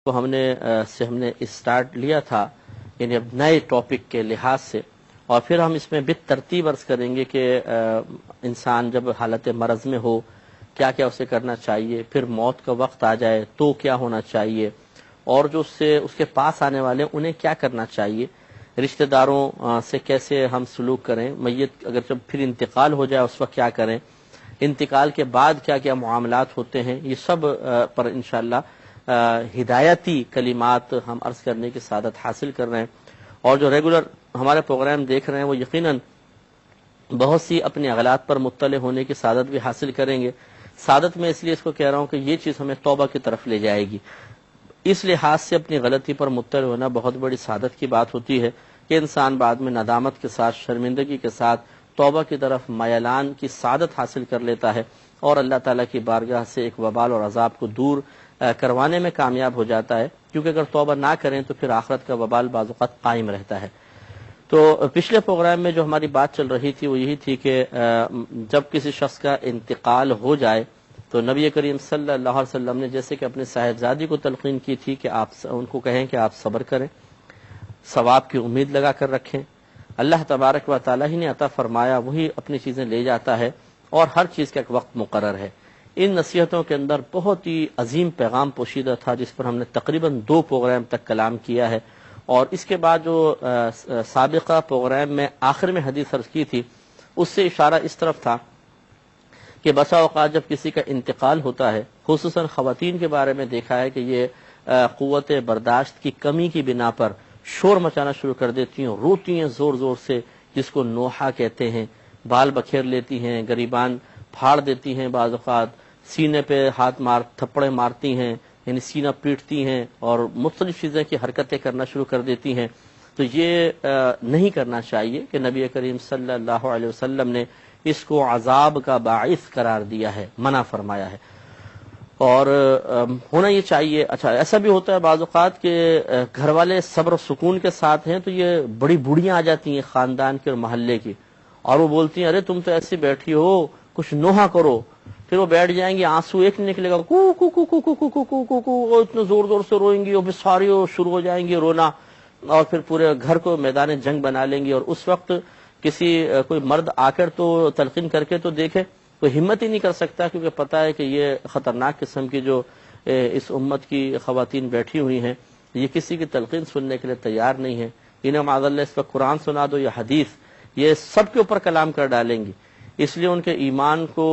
تو ہم نے اسٹارٹ لیا تھا یعنی اب نئے ٹاپک کے لحاظ سے، اور پھر ہم اس میں بالترتیب عرض کریں گے کہ انسان جب حالت مرض میں ہو کیا کیا اسے کرنا چاہیے، پھر موت کا وقت آ جائے تو کیا ہونا چاہیے، اور جو اس کے پاس آنے والے انہیں کیا کرنا چاہیے، رشتہ داروں سے کیسے ہم سلوک کریں، میت اگر جب پھر انتقال ہو جائے اس وقت کیا کریں، انتقال کے بعد کیا کیا معاملات ہوتے ہیں، یہ سب پر انشاءاللہ ہدایتی کلمات ہم عرض کرنے کی سعادت حاصل کر رہے ہیں۔ اور جو ریگولر ہمارے پروگرام دیکھ رہے ہیں وہ یقیناً بہت سی اپنے اغلاط پر مطلع ہونے کی سعادت بھی حاصل کریں گے۔ سعادت میں اس لیے اس کو کہہ رہا ہوں کہ یہ چیز ہمیں توبہ کی طرف لے جائے گی، اس لحاظ سے اپنی غلطی پر مطلع ہونا بہت بڑی سعادت کی بات ہوتی ہے کہ انسان بعد میں ندامت کے ساتھ، شرمندگی کے ساتھ توبہ کی طرف میلان کی سعادت حاصل کر لیتا ہے، اور اللہ تعالیٰ کی بارگاہ سے ایک وبال اور عذاب کو دور کروانے میں کامیاب ہو جاتا ہے، کیونکہ اگر توبہ نہ کریں تو پھر آخرت کا وبال بعض اوقات قائم رہتا ہے۔ تو پچھلے پروگرام میں جو ہماری بات چل رہی تھی وہ یہی تھی کہ جب کسی شخص کا انتقال ہو جائے تو نبی کریم صلی اللہ علیہ وسلم نے جیسے کہ اپنے صاحبزادی کو تلقین کی تھی کہ آپ ان کو کہیں کہ آپ صبر کریں، ثواب کی امید لگا کر رکھیں، اللہ تبارک و تعالیٰ ہی نے عطا فرمایا، وہی اپنی چیزیں لے جاتا ہے، اور ہر چیز کا ایک وقت مقرر ہے۔ ان نصیحتوں کے اندر بہت ہی عظیم پیغام پوشیدہ تھا جس پر ہم نے تقریباً 2 پروگرام تک کلام کیا ہے، اور اس کے بعد جو سابقہ پروگرام میں آخر میں حدیث عرض کی تھی اس سے اشارہ اس طرف تھا کہ بسا اوقات جب کسی کا انتقال ہوتا ہے، خصوصاً خواتین کے بارے میں دیکھا ہے کہ یہ قوت برداشت کی کمی کی بنا پر شور مچانا شروع کر دیتی ہیں، روتی ہیں زور زور سے، جس کو نوحہ کہتے ہیں، بال بکھیر لیتی ہیں، گریبان پھاڑ دیتی ہیں، بعض اوقات سینے پہ تھپڑے مارتی ہیں، یعنی سینہ پیٹتی ہیں اور مختلف چیزیں کی حرکتیں کرنا شروع کر دیتی ہیں۔ تو یہ نہیں کرنا چاہیے کہ نبی کریم صلی اللہ علیہ وسلم نے اس کو عذاب کا باعث قرار دیا ہے، منع فرمایا ہے، اور ہونا یہ چاہیے۔ اچھا، ایسا بھی ہوتا ہے بعض اوقات کہ گھر والے صبر و سکون کے ساتھ ہیں تو یہ بڑی بوڑھیاں آ جاتی ہیں خاندان کے اور محلے کی، اور وہ بولتی ہیں ارے تم تو ایسی بیٹھی ہو، کچھ نوحہ کرو، پھر وہ بیٹھ جائیں گی، آنسو ایک نہیں نکلے گا، کو کو کو کو کو کو کو کو کو کو اتنے زور زور سے روئیں گی، اور پھر ساری شروع ہو جائیں گی رونا، اور پھر پورے گھر کو میدان جنگ بنا لیں گی۔ اور اس وقت کوئی مرد آ کر تو تلقین کر کے تو دیکھے، کوئی ہمت ہی نہیں کر سکتا، کیونکہ پتہ ہے کہ یہ خطرناک قسم کی جو اس امت کی خواتین بیٹھی ہوئی ہیں یہ کسی کی تلقین سننے کے لیے تیار نہیں ہے۔ انہیں معاذ اللہ اس وقت قرآن سنا دو یا حدیث، یہ سب کے اوپر کلام کر ڈالیں گی۔ اس لیے ان کے ایمان کو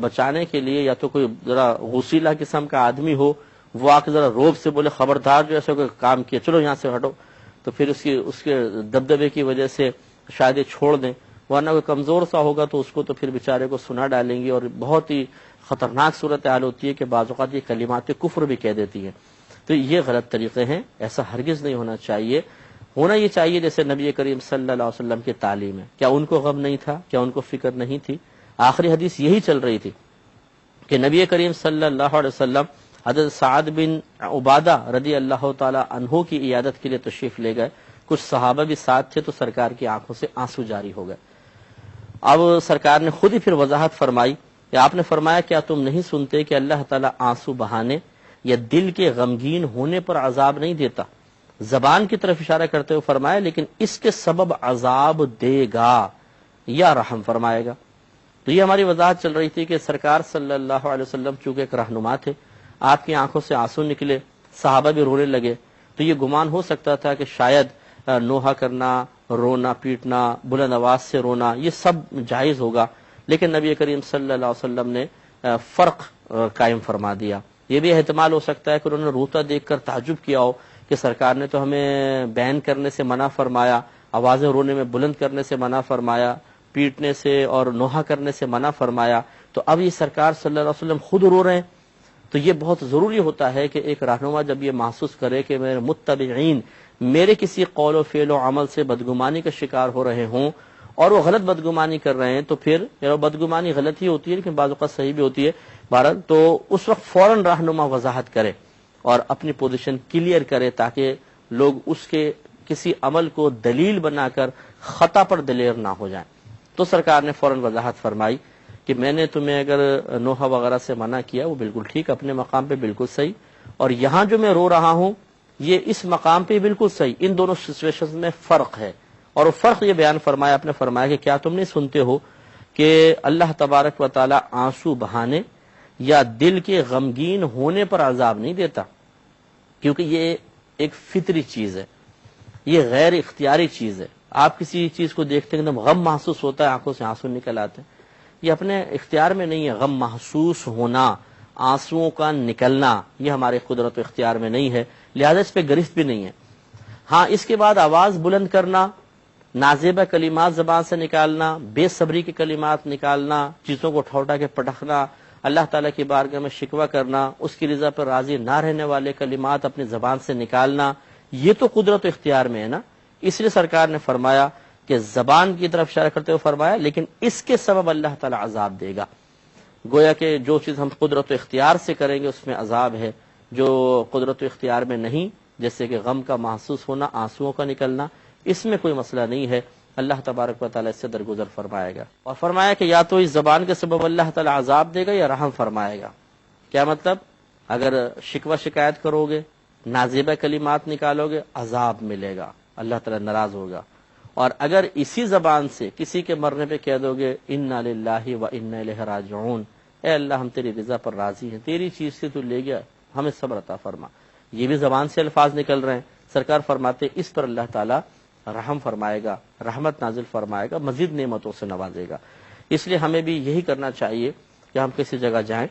بچانے کے لیے یا تو کوئی ذرا غسیلہ قسم کا آدمی ہو، وہ آ کے ذرا روب سے بولے خبردار جو ایسا کوئی کام کیا چلو یہاں سے ہٹو، تو پھر اس کے دبدبے کی وجہ سے شاید یہ چھوڑ دیں، ورنہ کوئی کمزور سا ہوگا تو اس کو تو پھر بیچارے کو سنا ڈالیں گی، اور بہت ہی خطرناک صورتحال ہوتی ہے کہ بعض اوقات یہ کلمات کفر بھی کہہ دیتی ہیں۔ تو یہ غلط طریقے ہیں، ایسا ہرگز نہیں ہونا چاہیے۔ ہونا یہ چاہیے جیسے نبی کریم صلی اللہ علیہ وسلم کی تعلیم ہے۔ کیا ان کو غم نہیں تھا؟ کیا ان کو فکر نہیں تھی؟ آخری حدیث یہی چل رہی تھی کہ نبی کریم صلی اللہ علیہ وسلم حضرت سعد بن عبادہ رضی اللہ تعالی عنہ کی عیادت کے لیے تشریف لے گئے، کچھ صحابہ بھی ساتھ تھے، تو سرکار کی آنکھوں سے آنسو جاری ہو گئے۔ اب سرکار نے خود ہی پھر وضاحت فرمائی کہ آپ نے فرمایا کیا تم نہیں سنتے کہ اللہ تعالیٰ آنسو بہانے یا دل کے غمگین ہونے پر عذاب نہیں دیتا؟ زبان کی طرف اشارہ کرتے ہوئے فرمایا لیکن اس کے سبب عذاب دے گا یا رحم فرمائے گا۔ تو یہ ہماری وضاحت چل رہی تھی کہ سرکار صلی اللہ علیہ وسلم چونکہ ایک رہنما تھے، آپ کی آنکھوں سے آنسو نکلے، صحابہ بھی رونے لگے، تو یہ گمان ہو سکتا تھا کہ شاید نوحہ کرنا، رونا پیٹنا، بلند آواز سے رونا، یہ سب جائز ہوگا، لیکن نبی کریم صلی اللہ علیہ وسلم نے فرق قائم فرما دیا۔ یہ بھی احتمال ہو سکتا ہے کہ انہوں نے روتا دیکھ کر تعجب کیا ہو کہ سرکار نے تو ہمیں بین کرنے سے منع فرمایا، آوازیں رونے میں بلند کرنے سے منع فرمایا، پیٹنے سے اور نوحہ کرنے سے منع فرمایا، تو اب یہ سرکار صلی اللہ علیہ وسلم خود رو رہے ہیں۔ تو یہ بہت ضروری ہوتا ہے کہ ایک رہنما جب یہ محسوس کرے کہ میرے متبعین میرے کسی قول و فعل و عمل سے بدگمانی کا شکار ہو رہے ہوں اور وہ غلط بدگمانی کر رہے ہیں، تو پھر بدگمانی غلط ہی ہوتی ہے لیکن بعض اوقات صحیح بھی ہوتی ہے، بہرحال تو اس وقت فوراً رہنما وضاحت کرے اور اپنی پوزیشن کلیئر کرے تاکہ لوگ اس کے کسی عمل کو دلیل بنا کر خطا پر دلیر نہ ہو جائیں۔ تو سرکار نے فوراً وضاحت فرمائی کہ میں نے تمہیں اگر نوحہ وغیرہ سے منع کیا وہ بالکل ٹھیک، اپنے مقام پہ بالکل صحیح، اور یہاں جو میں رو رہا ہوں یہ اس مقام پہ بالکل صحیح، ان دونوں سچویشن میں فرق ہے، اور وہ فرق یہ بیان فرمایا، آپ نے فرمایا کہ کیا تم نہیں سنتے ہو کہ اللہ تبارک و تعالی آنسو بہانے یا دل کے غمگین ہونے پر عذاب نہیں دیتا، کیونکہ یہ ایک فطری چیز ہے، یہ غیر اختیاری چیز ہے۔ آپ کسی چیز کو دیکھتے ہیں ایک دم غم محسوس ہوتا ہے، آنکھوں سے آنسو نکل آتے ہیں، یہ اپنے اختیار میں نہیں ہے۔ غم محسوس ہونا، آنسوؤں کا نکلنا، یہ ہمارے قدرت و اختیار میں نہیں ہے، لہذا اس پہ گرفت بھی نہیں ہے۔ ہاں اس کے بعد آواز بلند کرنا، نازیبہ کلمات زبان سے نکالنا، بے صبری کے کلمات نکالنا، چیزوں کو اٹھا اٹھا کے پٹکنا، اللہ تعالیٰ کی بارگاہ میں شکوہ کرنا، اس کی رضا پر راضی نہ رہنے والے کلمات اپنی زبان سے نکالنا، یہ تو قدرت و اختیار میں ہے نا۔ اس لیے سرکار نے فرمایا کہ زبان کی طرف اشارہ کرتے ہوئے فرمایا لیکن اس کے سبب اللہ تعالیٰ عذاب دے گا۔ گویا کہ جو چیز ہم قدرت و اختیار سے کریں گے اس میں عذاب ہے، جو قدرت و اختیار میں نہیں، جیسے کہ غم کا محسوس ہونا، آنسوؤں کا نکلنا، اس میں کوئی مسئلہ نہیں ہے، اللہ تبارک و تعالیٰ اس سے درگزر فرمائے گا۔ اور فرمایا کہ یا تو اس زبان کے سبب اللہ تعالیٰ عذاب دے گا یا رحم فرمائے گا۔ کیا مطلب؟ اگر شکوہ شکایت کرو گے، نازیبہ کلمات نکالو گے، عذاب ملے گا، اللہ تعالیٰ ناراض ہوگا۔ اور اگر اسی زبان سے کسی کے مرنے پہ کہہ دو گے انا للہ و انا الیہ راجعون، اے اللہ ہم تیری رضا پر راضی ہیں، تیری چیز سے تو لے گیا، ہمیں صبر عطا فرما، یہ بھی زبان سے الفاظ نکل رہے ہیں۔ سرکار فرماتے اس پر اللہ تعالیٰ رحم فرمائے گا، رحمت نازل فرمائے گا، مزید نعمتوں سے نوازے گا۔ اس لیے ہمیں بھی یہی کرنا چاہیے کہ ہم کسی جگہ جائیں،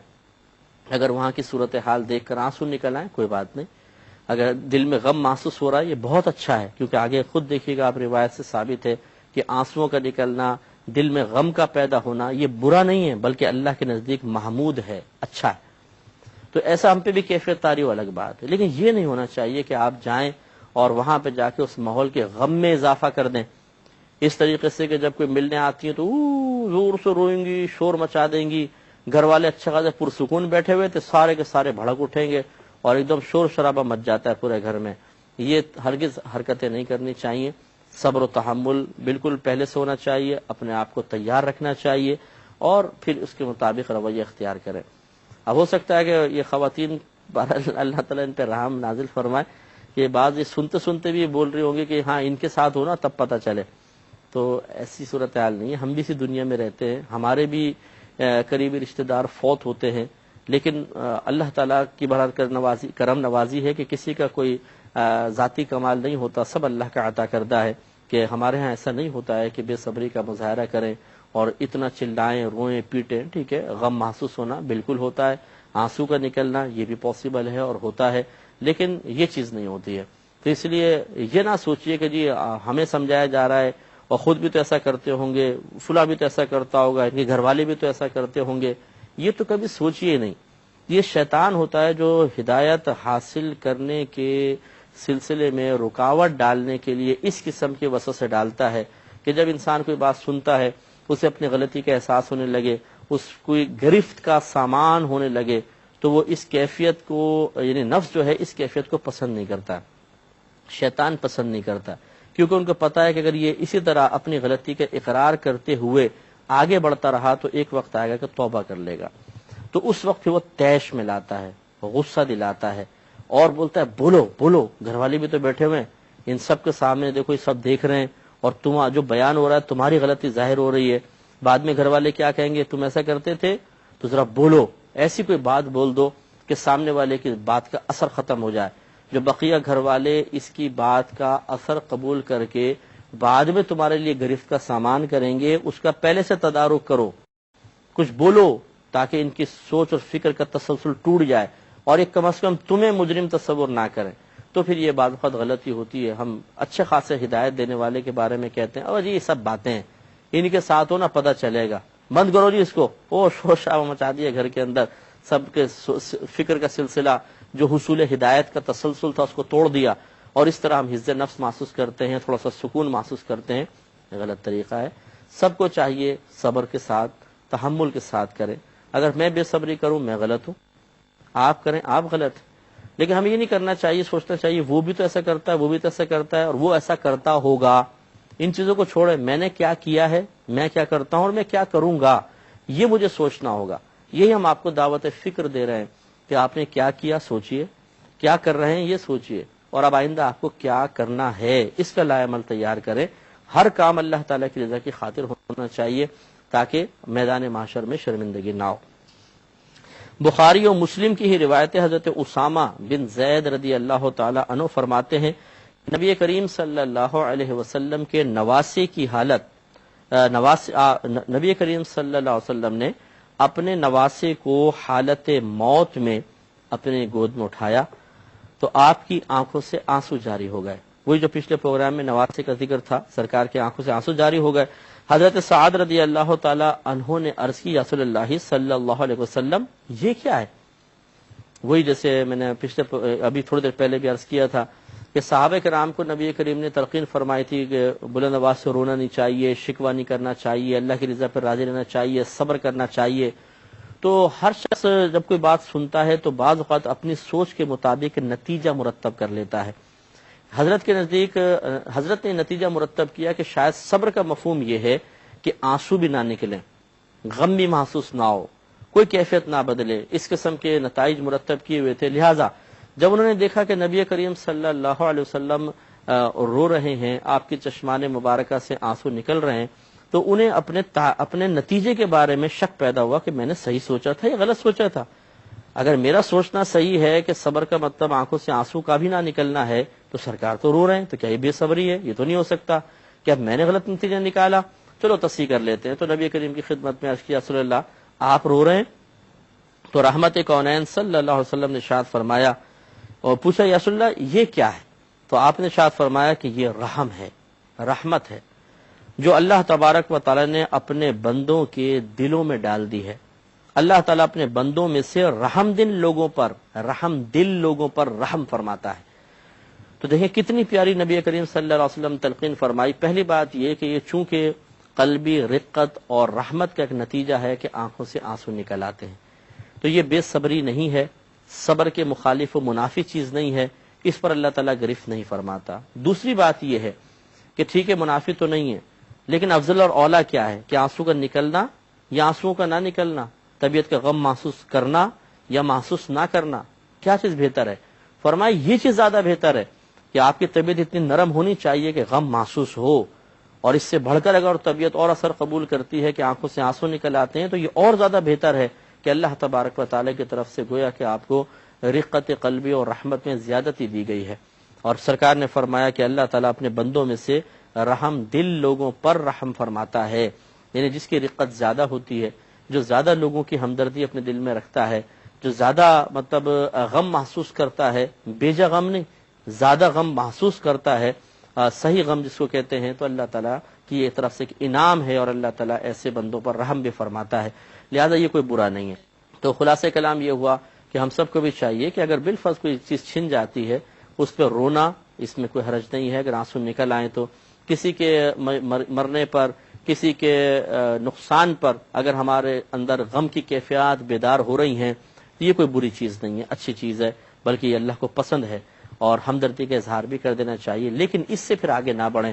اگر وہاں کی صورتحال دیکھ کر آنسو نکل آئیں کوئی بات نہیں، اگر دل میں غم محسوس ہو رہا ہے یہ بہت اچھا ہے، کیونکہ آگے خود دیکھیے گا آپ روایت سے ثابت ہے کہ آنسوؤں کا نکلنا، دل میں غم کا پیدا ہونا یہ برا نہیں ہے بلکہ اللہ کے نزدیک محمود ہے، اچھا ہے۔ تو ایسا ہم پہ بھی کیفیت طاری الگ بات ہے، لیکن یہ نہیں ہونا چاہیے کہ آپ جائیں اور وہاں پہ جا کے اس ماحول کے غم میں اضافہ کر دیں، اس طریقے سے کہ جب کوئی ملنے آتی ہے تو زور سے روئیں گی، شور مچا دیں گی، گھر والے اچھا خاصا پرسکون بیٹھے ہوئے تھے، سارے کے سارے بھڑک اٹھیں گے اور ایک دم شور شرابہ مچ جاتا ہے پورے گھر میں۔ یہ ہرگز حرکتیں نہیں کرنی چاہیے، صبر و تحمل بالکل پہلے سے ہونا چاہیے، اپنے آپ کو تیار رکھنا چاہیے اور پھر اس کے مطابق رویہ اختیار کریں۔ اب ہو سکتا ہے کہ یہ خواتین اللہ تعالیٰ ان پہ رحم نازل فرمائے کہ بعض یہ سنتے سنتے بھی بول رہی ہوں گے کہ ہاں ان کے ساتھ ہونا تب پتہ چلے، تو ایسی صورتحال نہیں ہے، ہم بھی اسی دنیا میں رہتے ہیں، ہمارے بھی قریبی رشتہ دار فوت ہوتے ہیں، لیکن اللہ تعالیٰ کی بہرحال کرم نوازی ہے کہ کسی کا کوئی ذاتی کمال نہیں ہوتا، سب اللہ کا عطا کردہ ہے، کہ ہمارے ہاں ایسا نہیں ہوتا ہے کہ بے صبری کا مظاہرہ کریں اور اتنا چلائیں، روئیں، پیٹیں۔ ٹھیک ہے، غم محسوس ہونا بالکل ہوتا ہے، آنسو کا نکلنا یہ بھی پاسبل ہے اور ہوتا ہے، لیکن یہ چیز نہیں ہوتی ہے۔ تو اس لیے یہ نہ سوچئے کہ جی ہمیں سمجھایا جا رہا ہے اور خود بھی تو ایسا کرتے ہوں گے، فلاں بھی تو ایسا کرتا ہوگا، ان کے گھر والے بھی تو ایسا کرتے ہوں گے، یہ تو کبھی سوچئے نہیں۔ یہ شیطان ہوتا ہے جو ہدایت حاصل کرنے کے سلسلے میں رکاوٹ ڈالنے کے لیے اس قسم کے وسوسے ڈالتا ہے کہ جب انسان کوئی بات سنتا ہے، اسے اپنی غلطی کا احساس ہونے لگے، اس کوئی گرفت کا سامان ہونے لگے، تو وہ اس کیفیت کو، یعنی نفس جو ہے اس کیفیت کو پسند نہیں کرتا، شیطان پسند نہیں کرتا، کیونکہ ان کو پتا ہے کہ اگر یہ اسی طرح اپنی غلطی کا اقرار کرتے ہوئے آگے بڑھتا رہا تو ایک وقت آئے گا کہ توبہ کر لے گا، تو اس وقت پھر وہ طیش میں لاتا ہے، غصہ دلاتا ہے اور بولتا ہے بولو بولو، گھر والے بھی تو بیٹھے ہوئے ہیں، ان سب کے سامنے دیکھو، یہ سب دیکھ رہے ہیں اور تم جو بیان ہو رہا ہے تمہاری غلطی ظاہر ہو رہی ہے، بعد میں گھر والے کیا کہیں گے، تم ایسا کرتے تھے، تو ذرا بولو، ایسی کوئی بات بول دو کہ سامنے والے کی بات کا اثر ختم ہو جائے، جو بقیہ گھر والے اس کی بات کا اثر قبول کر کے بعد میں تمہارے لیے گرفت کا سامان کریں گے، اس کا پہلے سے تدارک کرو، کچھ بولو تاکہ ان کی سوچ اور فکر کا تسلسل ٹوٹ جائے اور ایک کم از کم تمہیں مجرم تصور نہ کریں۔ تو پھر یہ بعض وقت غلطی ہوتی ہے، ہم اچھے خاصے ہدایت دینے والے کے بارے میں کہتے ہیں اور جی یہ سب باتیں ہیں، ان کے ساتھ ہونا پتہ چلے گا، بند کرو جی اس کو، او شور شرابہ مچا دیا گھر کے اندر، سب کے فکر کا سلسلہ جو حصول ہدایت کا تسلسل تھا اس کو توڑ دیا، اور اس طرح ہم حفظ نفس محسوس کرتے ہیں، تھوڑا سا سکون محسوس کرتے ہیں، یہ غلط طریقہ ہے۔ سب کو چاہیے صبر کے ساتھ، تحمل کے ساتھ کریں۔ اگر میں بے صبری کروں میں غلط ہوں، آپ کریں آپ غلط، لیکن ہمیں یہ نہیں کرنا چاہیے، سوچنا چاہیے وہ بھی تو ایسا کرتا ہے، وہ بھی تو ایسا کرتا ہے اور وہ ایسا کرتا ہوگا۔ ان چیزوں کو چھوڑیں، میں نے کیا کیا ہے، میں کیا کرتا ہوں اور میں کیا کروں گا، یہ مجھے سوچنا ہوگا۔ یہی ہم آپ کو دعوت فکر دے رہے ہیں کہ آپ نے کیا کیا سوچئے، کیا کر رہے ہیں یہ سوچئے، اور اب آئندہ آپ کو کیا کرنا ہے اس کا لائحہ عمل تیار کریں۔ ہر کام اللہ تعالیٰ کی رضا کی خاطر ہونا چاہیے تاکہ میدان محشر میں شرمندگی نہ ہو۔ بخاری اور مسلم کی ہی روایت حضرت اسامہ بن زید رضی اللہ تعالی عنہ فرماتے ہیں، نبی کریم صلی اللہ علیہ وسلم کے نواسے کی حالت نبی کریم صلی اللہ علیہ وسلم نے اپنے نواسے کو حالت موت میں اپنے گود میں اٹھایا تو آپ کی آنکھوں سے آنسو جاری ہو گئے۔ وہی جو پچھلے پروگرام میں نواسے کا ذکر تھا، سرکار کی آنکھوں سے آنسو جاری ہو گئے۔ حضرت سعد رضی اللہ تعالی عنہ نے عرض کی، یا رسول اللہ صلی اللہ علیہ وسلم یہ کیا ہے؟ وہی جیسے میں نے ابھی تھوڑی دیر پہلے بھی عرض کیا تھا کہ صحابہ کرام کو نبی کریم نے تلقین فرمائی تھی کہ بلند آواز سے رونا نہیں چاہیے، شکوہ نہیں کرنا چاہیے، اللہ کی رضا پر راضی رہنا چاہیے، صبر کرنا چاہیے۔ تو ہر شخص جب کوئی بات سنتا ہے تو بعض اوقات اپنی سوچ کے مطابق نتیجہ مرتب کر لیتا ہے۔ حضرت کے نزدیک حضرت نے نتیجہ مرتب کیا کہ شاید صبر کا مفہوم یہ ہے کہ آنسو بھی نہ نکلیں، غم بھی محسوس نہ ہو، کوئی کیفیت نہ بدلے، اس قسم کے نتائج مرتب کیے ہوئے تھے۔ لہٰذا جب انہوں نے دیکھا کہ نبی کریم صلی اللہ علیہ وسلم رو رہے ہیں، آپ کی چشمان مبارکہ سے آنسو نکل رہے ہیں، تو انہیں اپنے نتیجے کے بارے میں شک پیدا ہوا کہ میں نے صحیح سوچا تھا یا غلط سوچا تھا۔ اگر میرا سوچنا صحیح ہے کہ صبر کا مطلب آنکھوں سے آنسو کا بھی نہ نکلنا ہے تو سرکار تو رو رہے ہیں، تو کیا یہ بے صبری ہے؟ یہ تو نہیں ہو سکتا کہ اب میں نے غلط نتیجہ نکالا۔ چلو تصحیح کر لیتے ہیں۔ تو نبی کریم کی خدمت میں عرض کیا، رسول اللہ آپ رو رہے ہیں؟ تو رحمت کونین صلی اللہ علیہ وسلم نے ارشاد فرمایا اور پوچھا، یا رسول اللہ یہ کیا ہے؟ تو آپ نے ارشاد فرمایا کہ یہ رحم ہے، رحمت ہے جو اللہ تبارک و تعالی نے اپنے بندوں کے دلوں میں ڈال دی ہے۔ اللہ تعالیٰ اپنے بندوں میں سے رحم دل لوگوں پر رحم فرماتا ہے۔ تو دیکھیں کتنی پیاری نبی کریم صلی اللہ علیہ وسلم تلقین فرمائی۔ پہلی بات یہ کہ یہ چونکہ قلبی رقت اور رحمت کا ایک نتیجہ ہے کہ آنکھوں سے آنسو نکل آتے ہیں، تو یہ بے صبری نہیں ہے، صبر کے مخالف و منافی چیز نہیں ہے، اس پر اللہ تعالیٰ گرفت نہیں فرماتا۔ دوسری بات یہ ہے کہ ٹھیک ہے منافی تو نہیں ہے، لیکن افضل اور اولا کیا ہے کہ آنسو کا نکلنا یا آنسو کا نہ نکلنا، طبیعت کا غم محسوس کرنا یا محسوس نہ کرنا، کیا چیز بہتر ہے؟ فرمایا یہ چیز زیادہ بہتر ہے کہ آپ کی طبیعت اتنی نرم ہونی چاہیے کہ غم محسوس ہو، اور اس سے بڑھ کر اگر طبیعت اور اثر قبول کرتی ہے کہ آنکھوں سے آنسو نکل آتے ہیں تو یہ اور زیادہ بہتر ہے کہ اللہ تبارک و تعالی کی طرف سے گویا کہ آپ کو رقت قلبی اور رحمت میں زیادتی دی گئی ہے۔ اور سرکار نے فرمایا کہ اللہ تعالیٰ اپنے بندوں میں سے رحم دل لوگوں پر رحم فرماتا ہے، یعنی جس کی رقت زیادہ ہوتی ہے، جو زیادہ لوگوں کی ہمدردی اپنے دل میں رکھتا ہے، جو زیادہ غم محسوس کرتا ہے، بیجا غم نہیں، زیادہ غم محسوس کرتا ہے، صحیح غم جس کو کہتے ہیں، تو اللہ تعالیٰ کی یہ طرف سے ایک انعام ہے اور اللہ تعالیٰ ایسے بندوں پر رحم بھی فرماتا ہے، لہذا یہ کوئی برا نہیں ہے۔ تو خلاصہ کلام یہ ہوا کہ ہم سب کو بھی چاہیے کہ اگر بالفرض کوئی چیز چھن جاتی ہے اس پہ رونا، اس میں کوئی حرج نہیں ہے، اگر آنسو نکل آئیں تو کسی کے مرنے پر، کسی کے نقصان پر اگر ہمارے اندر غم کی کیفیات بیدار ہو رہی ہیں تو یہ کوئی بری چیز نہیں ہے، اچھی چیز ہے، بلکہ یہ اللہ کو پسند ہے اور ہمدردی کا اظہار بھی کر دینا چاہیے، لیکن اس سے پھر آگے نہ بڑھیں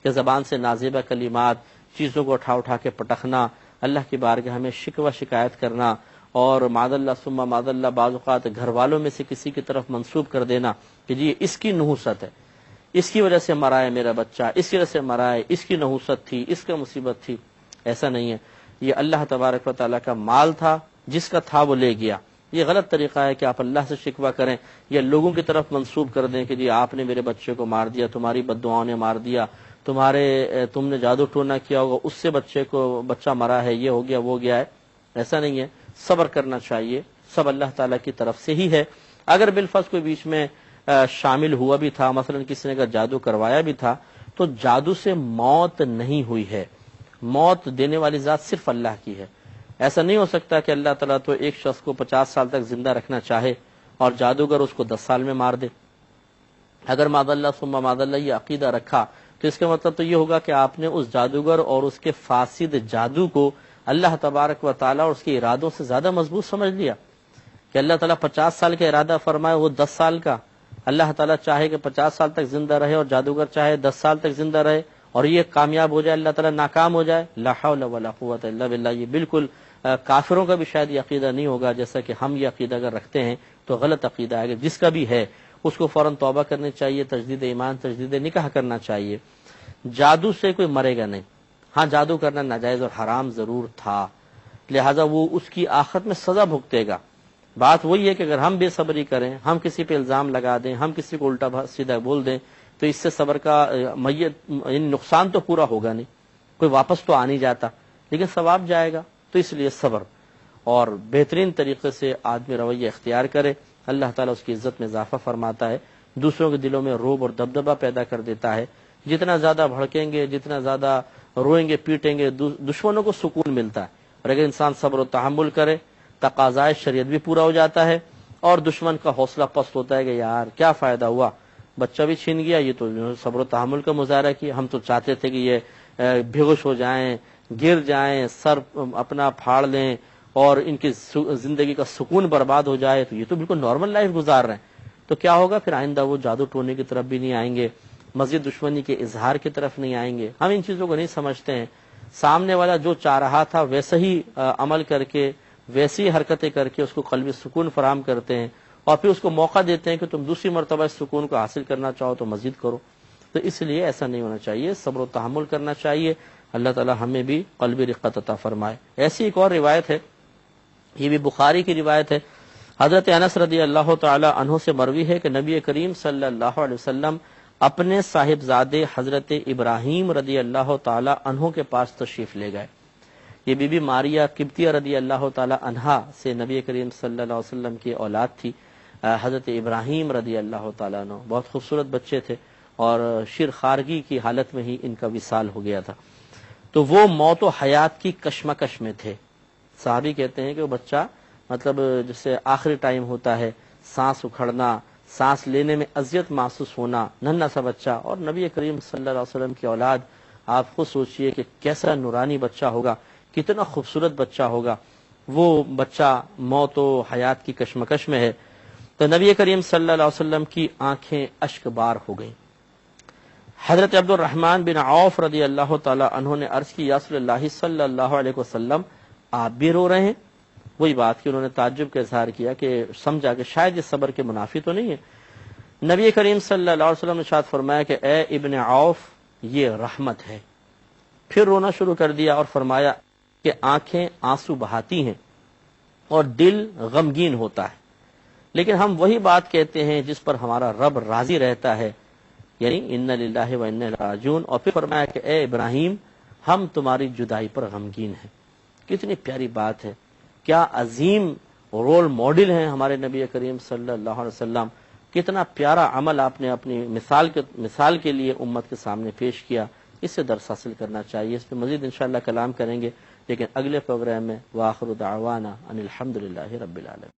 کہ زبان سے نازیبہ کلمات، چیزوں کو اٹھا کے پٹخنا، اللہ کی بارگاہ میں شکوہ شکایت کرنا، اور معاذ اللہ ثم معاذ اللہ بعض اوقات گھر والوں میں سے کسی کی طرف منسوب کر دینا کہ جی اس کی نحوست ہے، اس کی وجہ سے مرا ہے میرا بچہ، اس کی وجہ سے مرا ہے، اس کی نحوست تھی، اس کا مصیبت تھی، ایسا نہیں ہے۔ یہ اللہ تبارک و تعالیٰ کا مال تھا، جس کا تھا وہ لے گیا۔ یہ غلط طریقہ ہے کہ آپ اللہ سے شکوہ کریں یا لوگوں کی طرف منسوب کر دیں کہ جی آپ نے میرے بچے کو مار دیا، تمہاری بد دعاؤں نے مار دیا، تم نے جادو ٹونا کیا ہوگا، اس سے بچہ مرا ہے، یہ ہو گیا وہ گیا ہے، ایسا نہیں ہے۔ صبر کرنا چاہیے، سب اللہ تعالیٰ کی طرف سے ہی ہے۔ اگر بالفرض کوئی بیچ میں شامل ہوا بھی تھا، مثلا کسی نے اگر جادو کروایا بھی تھا، تو جادو سے موت نہیں ہوئی ہے، موت دینے والی ذات صرف اللہ کی ہے۔ ایسا نہیں ہو سکتا کہ اللہ تعالیٰ تو ایک شخص کو 50 سال تک زندہ رکھنا چاہے اور جادوگر اس کو 10 سال میں مار دے۔ اگر معاذ اللہ ثم معاذ اللہ یہ عقیدہ رکھا تو اس کا مطلب تو یہ ہوگا کہ آپ نے اس جادوگر اور اس کے فاسد جادو کو اللہ تبارک و تعالیٰ اور اس کے ارادوں سے زیادہ مضبوط سمجھ لیا کہ اللہ تعالیٰ 50 سال کا ارادہ فرمائے، وہ 10 سال کا، اللہ تعالیٰ چاہے کہ 50 سال تک زندہ رہے اور جادوگر چاہے 10 سال تک زندہ رہے اور یہ کامیاب ہو جائے، اللہ تعالیٰ ناکام ہو جائے۔ لا حول ولا قوت الا باللہ۔ یہ بالکل کافروں کا بھی شاید یہ عقیدہ نہیں ہوگا جیسا کہ ہم یہ عقیدہ اگر رکھتے ہیں تو غلط عقیدہ ہے کہ جس کا بھی ہے اس کو فوراً توبہ کرنی چاہیے، تجدید ایمان، تجدید نکاح کرنا چاہیے۔ جادو سے کوئی مرے گا نہیں، ہاں جادو کرنا ناجائز اور حرام ضرور تھا، لہٰذا وہ اس کی آخرت میں سزا بھگتے گا۔ بات وہی ہے کہ اگر ہم بے صبری کریں، ہم کسی پہ الزام لگا دیں، ہم کسی کو الٹا سیدھا بول دیں، تو اس سے صبر کا یعنی نقصان تو پورا ہوگا نہیں، کوئی واپس تو آ نہیں جاتا، لیکن ثواب جائے گا۔ تو اس لیے صبر اور بہترین طریقے سے آدمی رویہ اختیار کرے، اللہ تعالیٰ اس کی عزت میں اضافہ فرماتا ہے، دوسروں کے دلوں میں رعب اور دبدبہ پیدا کر دیتا ہے۔ جتنا زیادہ بھڑکیں گے، جتنا زیادہ روئیں گے پیٹیں گے، دشمنوں کو سکون ملتا ہے، اور اگر انسان صبر و تحمل کرے، تقاضائے شریعت بھی پورا ہو جاتا ہے، اور دشمن کا حوصلہ پست ہوتا ہے کہ یار کیا فائدہ ہوا، بچہ بھی چھین گیا، یہ تو صبر و تحمل کا مظاہرہ کیا، ہم تو چاہتے تھے کہ یہ بے ہوش ہو جائیں، گر جائیں، سر اپنا پھاڑ لیں اور ان کی زندگی کا سکون برباد ہو جائے، تو یہ تو بالکل نارمل لائف گزار رہے ہیں۔ تو کیا ہوگا پھر؟ آئندہ وہ جادو ٹونے کی طرف بھی نہیں آئیں گے، مزید دشمنی کے اظہار کی طرف نہیں آئیں گے۔ ہم ان چیزوں کو نہیں سمجھتے ہیں، سامنے والا جو چاہ رہا تھا ویسا ہی عمل کر کے، ویسی حرکتیں کر کے اس کو قلبی سکون فراہم کرتے ہیں، اور پھر اس کو موقع دیتے ہیں کہ تم دوسری مرتبہ اس سکون کو حاصل کرنا چاہو تو مزید کرو۔ تو اس لیے ایسا نہیں ہونا چاہیے، صبر و تحمل کرنا چاہیے۔ اللہ تعالی ہمیں بھی قلبی رقت عطا فرمائے۔ ایسی ایک اور روایت ہے، یہ بھی بخاری کی روایت ہے، حضرت انس رضی اللہ تعالی عنہ سے مروی ہے کہ نبی کریم صلی اللہ علیہ وسلم اپنے صاحبزادے حضرت ابراہیم رضی اللہ تعالی عنہ کے پاس تشریف لے گئے۔ یہ بی بی ماریہ قبطیہ رضی اللہ تعالی عنہا سے نبی کریم صلی اللہ علیہ وسلم کی اولاد تھی، حضرت ابراہیم رضی اللہ تعالیٰ عنہ بہت خوبصورت بچے تھے، اور شیرخوارگی کی حالت میں ہی ان کا وصال ہو گیا تھا۔ تو وہ موت و حیات کی کشمکش میں تھے۔ صحابی کہتے ہیں کہ وہ بچہ مطلب جسے آخری ٹائم ہوتا ہے، سانس اکھڑنا، سانس لینے میں اذیت محسوس ہونا، ننھا سا بچہ، اور نبی کریم صلی اللہ علیہ وسلم کی اولاد، آپ خود سوچئے کہ کیسا نورانی بچہ ہوگا، کتنا خوبصورت بچہ ہوگا۔ وہ بچہ موت و حیات کی کشمکش میں ہے، تو نبی کریم صلی اللہ علیہ وسلم کی آنکھیں اشک بار ہو گئیں۔ حضرت عبد الرحمن بن عوف رضی اللہ تعالی عنہ نے عرض کی، یا رسول اللہ صلی اللہ علیہ وسلم آپ بھی رو رہے ہیں؟ وہی بات کہ انہوں نے تعجب کا اظہار کیا، کہ سمجھا کہ شاید یہ صبر کے منافی تو نہیں ہے۔ نبی کریم صلی اللہ علیہ وسلم نے ارشاد فرمایا کہ اے ابن عوف، یہ رحمت ہے۔ پھر رونا شروع کر دیا اور فرمایا کہ آنکھیں آنسو بہاتی ہیں اور دل غمگین ہوتا ہے، لیکن ہم وہی بات کہتے ہیں جس پر ہمارا رب راضی رہتا ہے، یعنی ان للہ و انا الیہ راجعون۔ اور پھر فرمایا کہ اے ابراہیم، ہم تمہاری جدائی پر غمگین ہیں۔ کتنی پیاری بات ہے، کیا عظیم رول ماڈل ہیں ہمارے نبی کریم صلی اللہ علیہ وسلم، کتنا پیارا عمل آپ نے اپنی مثال کے لیے امت کے سامنے پیش کیا۔ اس سے درس حاصل کرنا چاہیے۔ اس پہ مزید انشاءاللہ کلام کریں گے، لیکن اگلے پروگرام میں۔ وآخر دعوانا ان الحمد للہ رب العالمین۔